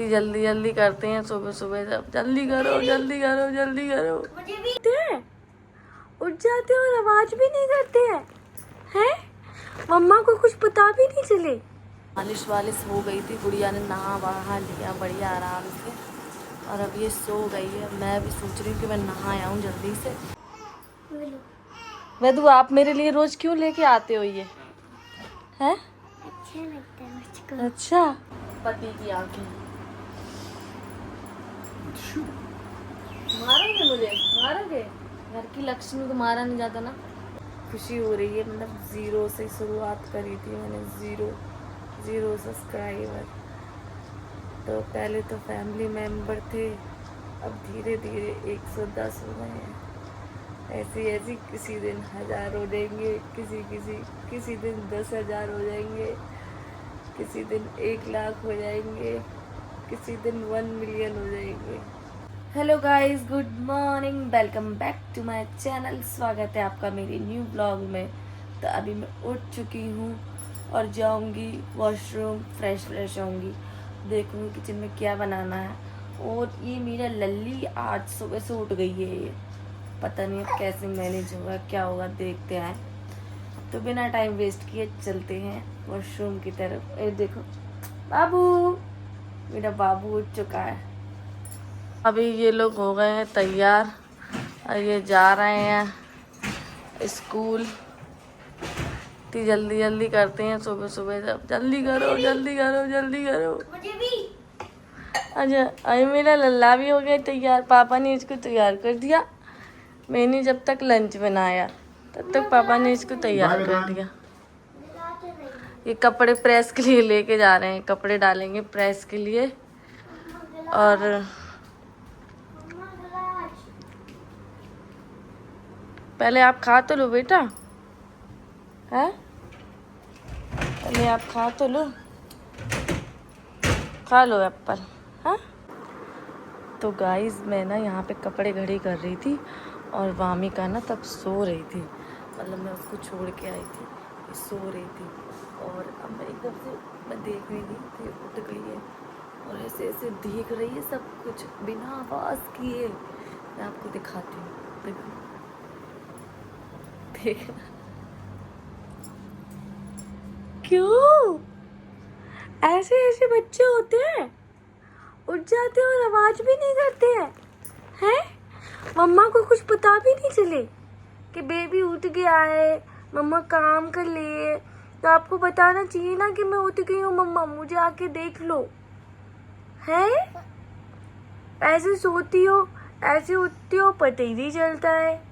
इतनी जल्दी जल्दी करते हैं सुबह सुबह, जब जल्दी करो जल्दी करो जल्दी करो। मुझे भी उठ जाते हो और आवाज भी नहीं करते हैं। मम्मा को कुछ पता भी नहीं चले। मालिश वालिश हो गई थी, गुड़िया ने नहा वहा लिया बढ़िया आराम से, और अब ये सो गई है। मैं भी सोच रही हूँ कि मैं नहा आऊँ जल्दी से। वेदू, आप मेरे लिए रोज क्यों लेके आते हो ये? हैं? अच्छा लगता है मुझको। अच्छा, पति की आंखें। मारोगे मुझे? मारोगे? घर की लक्ष्मी को मारा नहीं जाता ना। खुशी हो रही है, मतलब 0 से शुरुआत करी थी मैंने, 0 सब्सक्राइबर। तो पहले तो फैमिली मेंबर थे, अब धीरे धीरे 110 हो गए हैं। ऐसी किसी दिन 1000 हो जाएंगे, किसी दिन 10,000 हो जाएंगे, किसी दिन 1 लाख हो जाएंगे, किसी दिन 1 मिलियन हो जाएंगे। Hello guys, good morning, welcome back to my channel. स्वागत है आपका मेरे न्यू ब्लॉग में। तो अभी मैं उठ चुकी हूँ और जाऊँगी वॉशरूम, फ्रेश होंगी, देखूँगी किचन में क्या बनाना है। और ये मेरा लल्ली आज सुबह से उठ गई है, ये पता नहीं अब कैसे मैनेज होगा, क्या होगा, देखते हैं। तो बिना टाइम वेस्ट किए चलते हैं वॉशरूम की तरफ। ये देखो बाबू, मेरा बाबू उठ चुका है। अभी ये लोग हो गए हैं तैयार और ये जा रहे हैं स्कूल। इतनी जल्दी जल्दी करते हैं सुबह सुबह, जब जल्दी करो जल्दी करो जल्दी करो। मुझे भी। अच्छा, अरे मेरा लल्ला भी हो गया तैयार, पापा ने इसको तैयार कर दिया। मैंने जब तक लंच बनाया तब तक पापा ने इसको तैयार कर दिया। ये कपड़े प्रेस के लिए लेके जा रहे हैं, कपड़े डालेंगे प्रेस के लिए। और पहले आप खा तो लो बेटा, है? पहले आप खा तो लो, खा लो एप्पल। हाँ, तो गाइस मैं ना यहाँ पे कपड़े घड़ी कर रही थी और वामिका ना तब सो रही थी, मतलब मैं उसको छोड़ के आई थी, सो रही थी। और अब मैं एकदम से मैं देख रही थी, उठ गई है और ऐसे ऐसे देख रही है सब कुछ बिना आवाज़ किए। मैं आपको दिखाती हूँ, देखो देख। क्यों ऐसे ऐसे बच्चे होते हैं, उठ जाते हैं और आवाज भी नहीं करते हैं। मम्मा को कुछ पता भी नहीं चले कि बेबी उठ गया है, मम्मा काम कर लिए। तो आपको बताना चाहिए ना कि मैं उठ गई हूँ मम्मा, मुझे आके देख लो। है ऐसे सोती हो, ऐसे उठती हो, पता ही नहीं चलता है।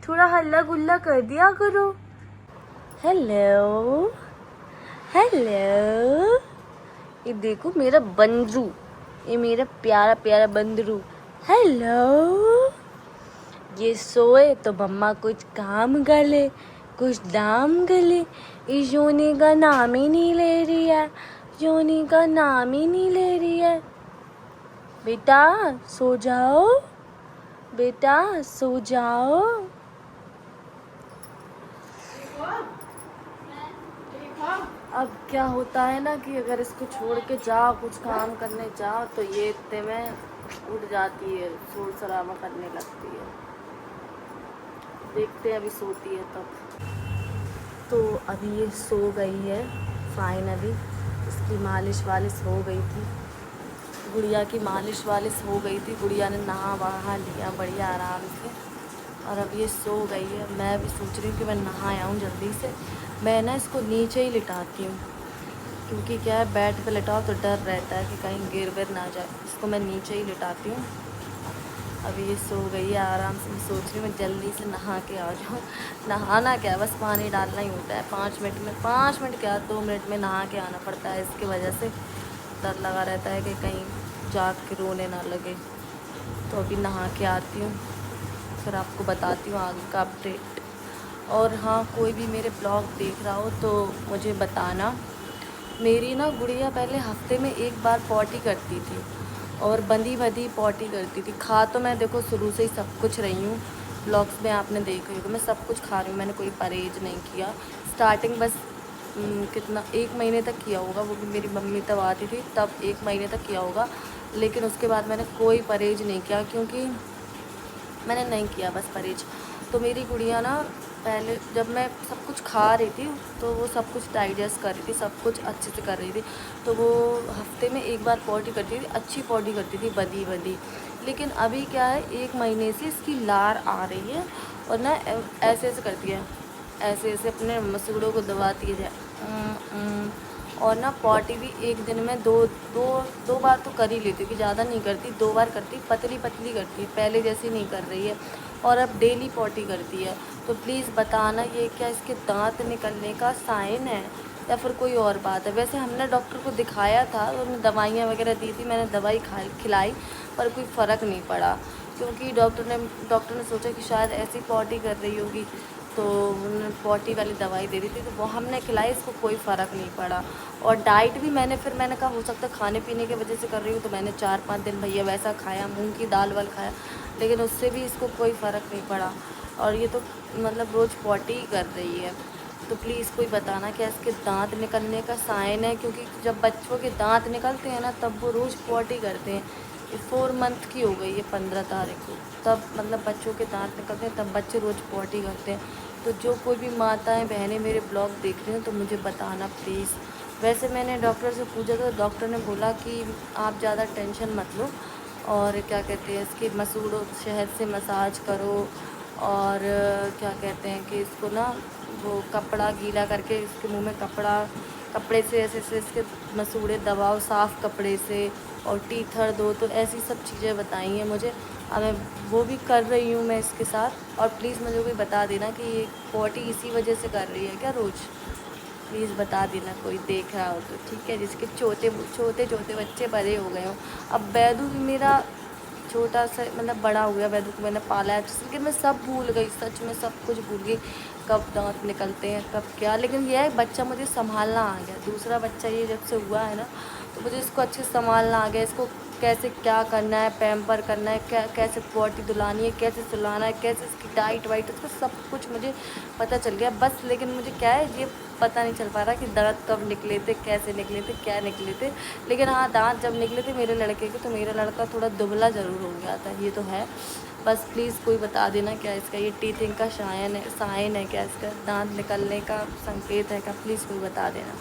थोड़ा हल्ला गुल्ला कर दिया करो। हेलो हेलो, ये देखो मेरा बंदरू, ये मेरा प्यारा प्यारा बंदरू। हेलो, ये सोए तो मम्मा कुछ काम कर ले, कुछ दाम कर ले। ये सोने का नाम ही नहीं ले रही है, सोने का नाम ही नहीं ले रही है। बेटा सो जाओ, बेटा सो जाओ। अब क्या होता है ना कि अगर इसको छोड़ के जाओ, कुछ काम करने जाओ, तो ये इतने में उठ जाती है, शोर शराबा करने लगती है। देखते हैं अभी सोती है तब। तो अभी ये सो गई है फाइनली। इसकी मालिश वालिश हो गई थी, गुड़िया की मालिश वालिश हो गई थी। गुड़िया ने नहा वहा लिया बढ़िया आराम से, और अब ये सो गई है। मैं भी सोच रही हूँ कि मैं नहा आऊँ जल्दी से। मैं ना इसको नीचे ही लिटाती हूँ, क्योंकि क्या है, बेड पे लिटाओ तो डर रहता है कि कहीं गिर विर ना जाए। इसको मैं नीचे ही लिटाती हूँ। अभी ये सो गई है आराम से। मैं सोच रही हूँ मैं जल्दी से नहा के आ जाऊँ। नहाना क्या, बस पानी डालना ही होता है 5 मिनट में, 5 मिनट क्या 2 मिनट में नहा के आना पड़ता है। इसकी वजह से डर लगा रहता है कि कहीं जाग के रोने ना लगे। तो अभी नहा के आती हूँ, फिर आपको बताती हूँ आगे का अपडेट। और हाँ, कोई भी मेरे ब्लॉग देख रहा हो तो मुझे बताना। मेरी ना गुड़िया पहले हफ्ते में 1 बार पॉटी करती थी, और बंदी पॉटी करती थी। खा तो मैं देखो शुरू से ही सब कुछ रही हूँ, ब्लॉग्स में आपने देखा होगा मैं सब कुछ खा रही हूँ, मैंने कोई परहेज नहीं किया। स्टार्टिंग बस कितना 1 महीने तक किया होगा, वो भी मेरी मम्मी तब आती थी तब 1 महीने तक किया होगा। लेकिन उसके बाद मैंने कोई परहेज़ नहीं किया, क्योंकि मैंने नहीं किया बस परहेज़। तो मेरी गुड़िया ना पहले जब मैं सब कुछ खा रही थी तो वो सब कुछ डाइजेस्ट कर रही थी, सब कुछ अच्छे से कर रही थी। तो वो हफ्ते में 1 बार पॉटी करती थी, अच्छी पॉटी करती थी, बदी बदी। लेकिन अभी क्या है, 1 महीने से इसकी लार आ रही है और ना ऐसे ऐसे करती है, ऐसे ऐसे अपने मसूड़ों को दबाती है। और ना पॉटी भी एक दिन में दो बार तो कर ही लेती थी, ज़्यादा नहीं करती, 2 बार करती, पतली पतली करती, पहले जैसी नहीं कर रही है। और अब डेली पॉटी करती है। तो प्लीज़ बताना ये क्या इसके दांत निकलने का साइन है या फिर कोई और बात है। वैसे हमने डॉक्टर को दिखाया था, उन्होंने दवाइयाँ वगैरह दी थी, मैंने दवाई खिलाई पर कोई फ़र्क नहीं पड़ा, क्योंकि डॉक्टर ने सोचा कि शायद ऐसी पॉटी कर रही होगी, तो उन्होंने पॉटी वाली दवाई दे दी थी, तो वो हमने खिलाई, इसको कोई फ़र्क नहीं पड़ा। और डाइट भी मैंने कहा हो सकता है खाने पीने की वजह से कर रही हूँ, तो मैंने 4-5 दिन भैया वैसा खाया, मूंग की दाल वाल खाया, लेकिन उससे भी इसको कोई फ़र्क नहीं पड़ा। और ये तो मतलब रोज़ पॉटी ही कर रही है। तो प्लीज़ कोई बताना क्या इसके दांत निकलने का साइन है, क्योंकि जब बच्चों के दांत निकलते हैं ना तब वो रोज़ पॉटी करते हैं। 4 मंथ की हो गई है 15 तारीख को, तब मतलब बच्चों के दांत निकलते हैं तब बच्चे रोज़ पॉटी करते हैं। तो जो कोई भी माताएं बहनें मेरे ब्लॉग देख रही हैं तो मुझे बताना प्लीज़। वैसे मैंने डॉक्टर से पूछा तो डॉक्टर ने बोला कि आप ज़्यादा टेंशन मत लो, और क्या कहते हैं इसके मसूड़ों शहद से मसाज करो, और क्या कहते हैं कि इसको ना वो कपड़ा गीला करके इसके मुंह में कपड़े से ऐसे ऐसे इसके मसूड़े दबाओ साफ़ कपड़े से, और टीथर दो, तो ऐसी सब चीज़ें बताई हैं मुझे। अब मैं वो भी कर रही हूँ मैं इसके साथ। और प्लीज़ मुझे कोई बता देना कि ये पॉटी इसी वजह से कर रही है क्या रोज़, प्लीज़ बता देना कोई देख रहा हो तो, ठीक है, जिसके छोटे छोटे बच्चे बड़े हो गए हों। अब बैदू भी मेरा छोटा सा मतलब बड़ा हो गया, वैदू को मैंने पाला है, लेकिन मैं सब भूल गई, सच में सब कुछ भूल गई, कब दांत निकलते हैं कब क्या। लेकिन यह है बच्चा मुझे संभालना आ गया, दूसरा बच्चा ये जब से हुआ है ना, तो मुझे इसको अच्छे से संभालना आ गया। इसको कैसे क्या करना है, पैम्पर करना है, कैसे पॉटी दुलानी है, कैसे सुलाना है, कैसे इसकी डाइट वाइट, इसको सब कुछ मुझे पता चल गया बस। लेकिन मुझे क्या है ये पता नहीं चल पा रहा कि दांत कब निकले थे, कैसे निकले थे, क्या निकले थे। लेकिन हाँ, दांत जब निकले थे मेरे लड़के के, तो मेरा लड़का थोड़ा दुबला ज़रूर हो गया था, ये तो है। बस प्लीज़ कोई बता देना क्या इसका ये टीथिंग का साइन है क्या, इसका दांत निकलने का संकेत है क्या, प्लीज़ कोई बता देना।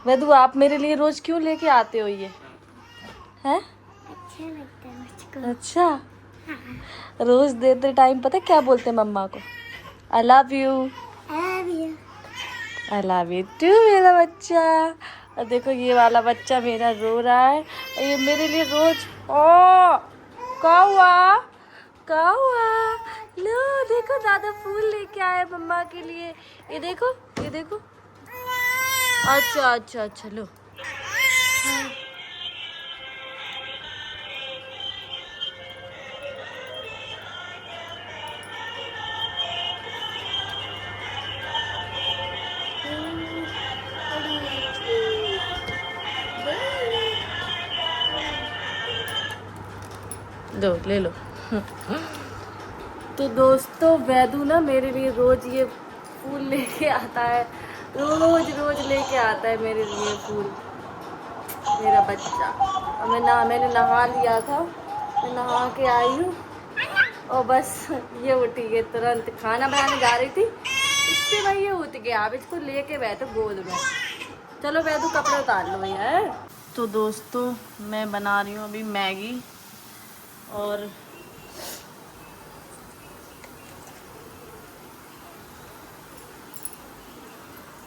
वैदू आप मेरे लिए रोज़ क्यों लेके आते हो ये हैं? अच्छा लगता है मुझको। अच्छा, रोज़ देते टाइम पता क्या बोलते हैं मम्मा को, I love you, I love you too मेरा बच्चा। और देखो ये वाला बच्चा मेरा रो रहा है, और ये मेरे लिए रोज ओ क्या हुआ लो, देखो दादा फूल लेके आए मम्मा के लिए, ये देखो ये देखो। अच्छा अच्छा अच्छा लो। दो ले लो। तो दोस्तों वैदू ना मेरे लिए रोज ये फूल लेके आता है, रोज लेके आता है मेरे लिए फूल, मेरा बच्चा। और मैंने नहा लिया था, मैं नहा के आई हूँ और बस ये उठी है, तुरंत खाना बनाने जा रही थी, इससे भाई ये उठ गया, अब इसको लेके बैठो गोद में। चलो वैदू कपड़े उतार लो यार। तो दोस्तों मैं बना रही हूँ अभी मैगी, और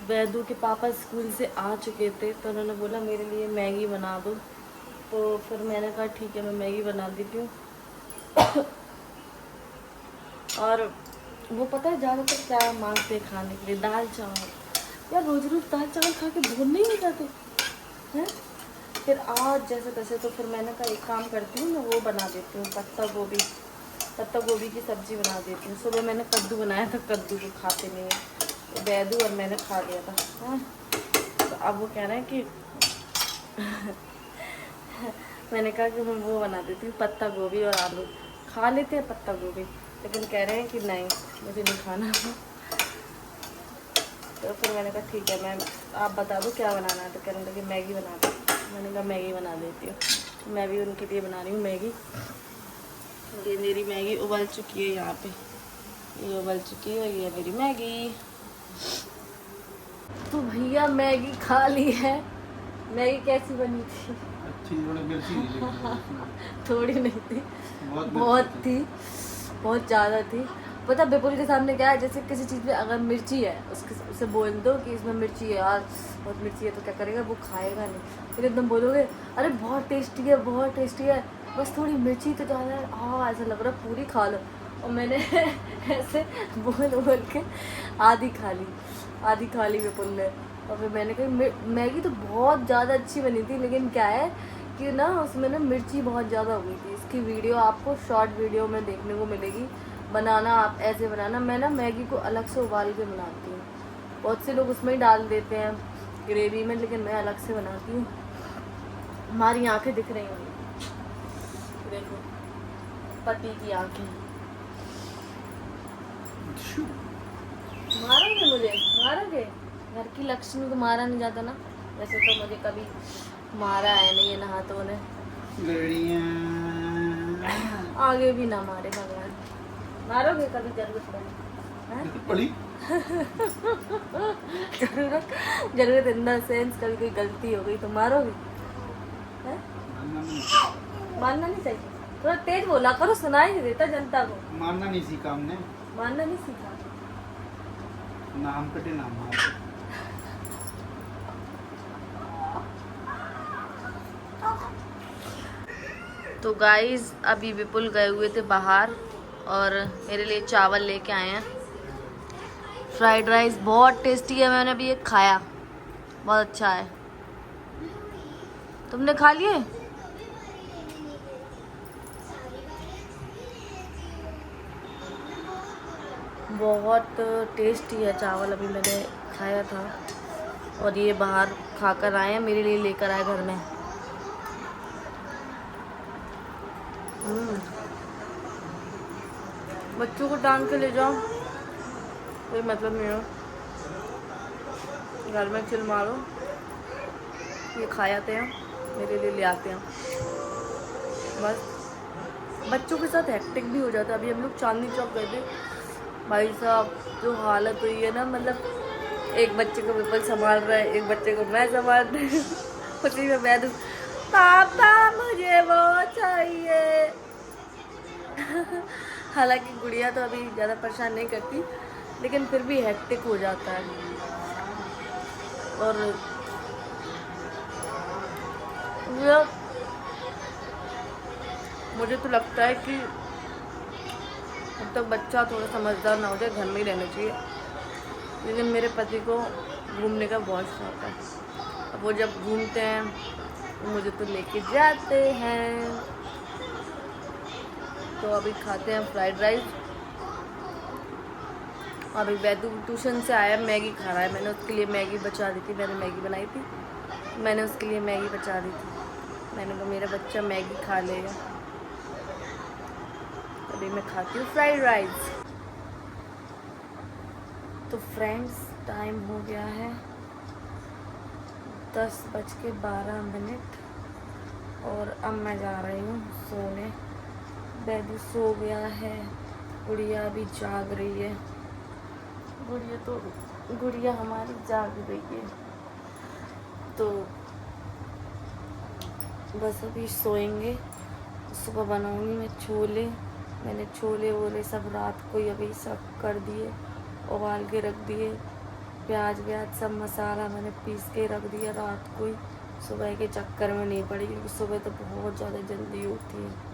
वैदू के पापा स्कूल से आ चुके थे, तो उन्होंने बोला मेरे लिए मैगी बना दो, तो फिर मैंने कहा ठीक है मैं मैगी बना देती हूँ। और वो पता है ज़्यादातर क्या मांगते हैं खाने के लिए, दाल चावल। यार रोज़ रोज़ दाल चावल खा के बोर नहीं हो जाते हैं? फिर आज जैसे तैसे, तो फिर मैंने कहा एक काम करती हूँ, मैं वो बना देती हूँ, पत्ता गोभी की सब्ज़ी बना देती हूँ। सुबह मैंने कद्दू बनाया था, कद्दू को खाते नहीं है वैदू, और मैंने खा लिया था, हाँ। तो अब वो कह रहे हैं कि मैंने कहा कि मैं वो बना देती हूँ, पत्ता गोभी और आलू। खा लेते हैं पत्ता गोभी, लेकिन कह रहे हैं कि नहीं मुझे नहीं खाना। तो फिर मैंने कहा ठीक है, मैं आप बता दो क्या बनाना है। तो कहने लगे मैगी बना दो। मैंने कहा मैगी बना देती हूँ। मैं भी उनके लिए बना रही हूँ मैगी। ये मेरी मैगी उबल चुकी है, यहाँ पे ये उबल चुकी है, ये मेरी मैगी। तो भैया मैगी खा ली है। मैगी कैसी बनी थी? अच्छी, थोड़ी मिर्ची थोड़ी नहीं थी, बहुत बहुत ज़्यादा थी। पता विपुल के सामने क्या है, जैसे किसी चीज़ में अगर मिर्ची है उसे बोल दो कि इसमें मिर्ची है यार, बहुत मिर्ची है, तो क्या करेगा, वो खाएगा नहीं। फिर एकदम बोलोगे अरे बहुत टेस्टी है, बहुत टेस्टी है, बस थोड़ी मिर्ची तो ज़्यादा है, हाँ ऐसा लग रहा है पूरी खा लो। और मैंने ऐसे बोल के आधी खा ली विपुल ने। और फिर मैंने कही मैगी तो बहुत ज़्यादा अच्छी बनी थी, लेकिन क्या है कि ना उसमें ना मिर्ची बहुत ज़्यादा हो गई थी। इसकी वीडियो आपको शॉर्ट वीडियो में देखने को मिलेगी। बनाना आप ऐसे बनाना, मैं ना मैगी को अलग से उबाल के बनाती हूँ। बहुत से लोग उसमें ही डाल देते हैं ग्रेवी में, लेकिन मैं अलग से बनाती हूँ। हमारी आंखें दिख रही होंगी, देखो पति की आंखें। मारोगे मुझे, मारोगे? घर की लक्ष्मी को मारा नहीं जाता ना। वैसे तो मुझे कभी मारा है नहीं, ये नहातों ने। आगे भी ना मारे भगवान। मारोगे कभी जरूरत पड़ी? जरूरत इन द सेंस कभी कोई गलती हो गई तो मारोगे? मानना नहीं चाहिए। थोड़ा तेज बोला करो, सुनाई नहीं देता जनता को। मारना नहीं सीखा हमने, मानना नहीं सीखा। नाम कटे नाम मार। तो गाइस अभी विपुल गए हुए थे बाहर और मेरे लिए चावल लेके आए हैं। फ्राइड राइस बहुत टेस्टी है, मैंने अभी एक खाया, बहुत अच्छा है। तुमने खा लिए? बहुत टेस्टी है चावल, अभी मैंने खाया था। और ये बाहर खाकर आए हैं, मेरे लिए लेकर आए घर में। बच्चों को टांग के ले जाओ, कोई मतलब नहीं हो, घर में चिल मारो। ये खा जाते हैं, मेरे लिए ले आते हैं। बस बच्चों के साथ हेक्टिक भी हो जाता है। अभी हम लोग चांदनी चौक गए थे, भाई साहब जो हालत हुई है ना, मतलब एक बच्चे को विपुल संभाल रहा है, एक बच्चे को मैं संभाल रही हूँ। उसी में मैं दूँ पापा मुझे वो चाहिए। हालांकि गुड़िया तो अभी ज़्यादा परेशान नहीं करती, लेकिन फिर भी हेक्टिक हो जाता है। और मुझे तो लगता है कि अब तक बच्चा थोड़ा समझदार ना हो जाए, घर में ही रहना चाहिए। लेकिन मेरे पति को घूमने का बहुत शौक है। अब वो जब घूमते हैं तो मुझे तो लेके जाते हैं। तो अभी खाते हैं फ्राइड राइस। अभी वैदू ट्यूशन से आया, मैगी खा रहा है। मैंने उसके लिए मैगी बचा दी थी, मैंने मैगी बनाई थी, मैंने उसके लिए मैगी बचा दी थी। मैंने कहा मेरा बच्चा मैगी खा लेगा। अभी मैं खाती हूँ फ्राइड राइस। तो फ्रेंड्स टाइम हो गया है 10:12 और अब मैं जा रही हूँ सोने। बेबी सो गया है, गुड़िया अभी जाग रही है। गुड़िया हमारी जाग गई है। तो बस अभी सोएंगे। सुबह बनाऊंगी मैं छोले। मैंने छोले वोले सब रात को ही अभी सब कर दिए, उबाल के रख दिए। प्याज व्याज सब मसाला मैंने पीस के रख दिया रात को ही, सुबह के चक्कर में नहीं पड़ी, क्योंकि सुबह तो बहुत ज़्यादा जल्दी होती है।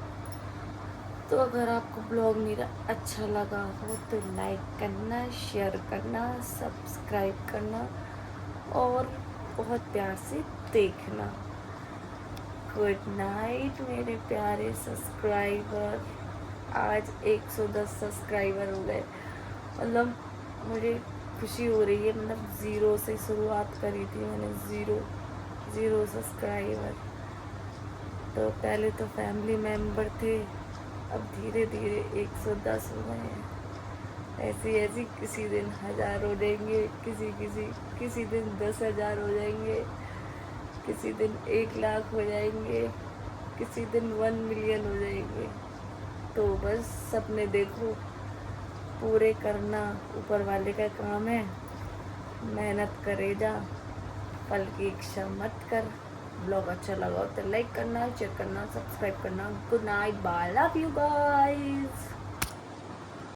तो अगर आपको ब्लॉग मेरा अच्छा लगा हो तो लाइक करना, शेयर करना, सब्सक्राइब करना और बहुत प्यार से देखना। गुड नाइट मेरे प्यारे सब्सक्राइबर। आज 110 सब्सक्राइबर हो गए, मतलब मुझे खुशी हो रही है। मतलब 0 से शुरुआत करी थी मैंने, ज़ीरो सब्सक्राइबर। तो पहले तो फैमिली मेम्बर थे, अब धीरे धीरे 110 हो गए हैं। ऐसी ऐसी किसी दिन 1000 हो जाएंगे, किसी दिन 10,000 हो जाएंगे, किसी दिन 1 लाख हो जाएंगे, किसी दिन 1 मिलियन हो जाएंगे। तो बस सपने देखो, पूरे करना ऊपर वाले का काम है। मेहनत करे जा, फल की इच्छा मत कर। ब्लॉग अच्छा लगा हो तो लाइक करना, शेयर करना, सब्सक्राइब करना। Good night, bye, love you guys.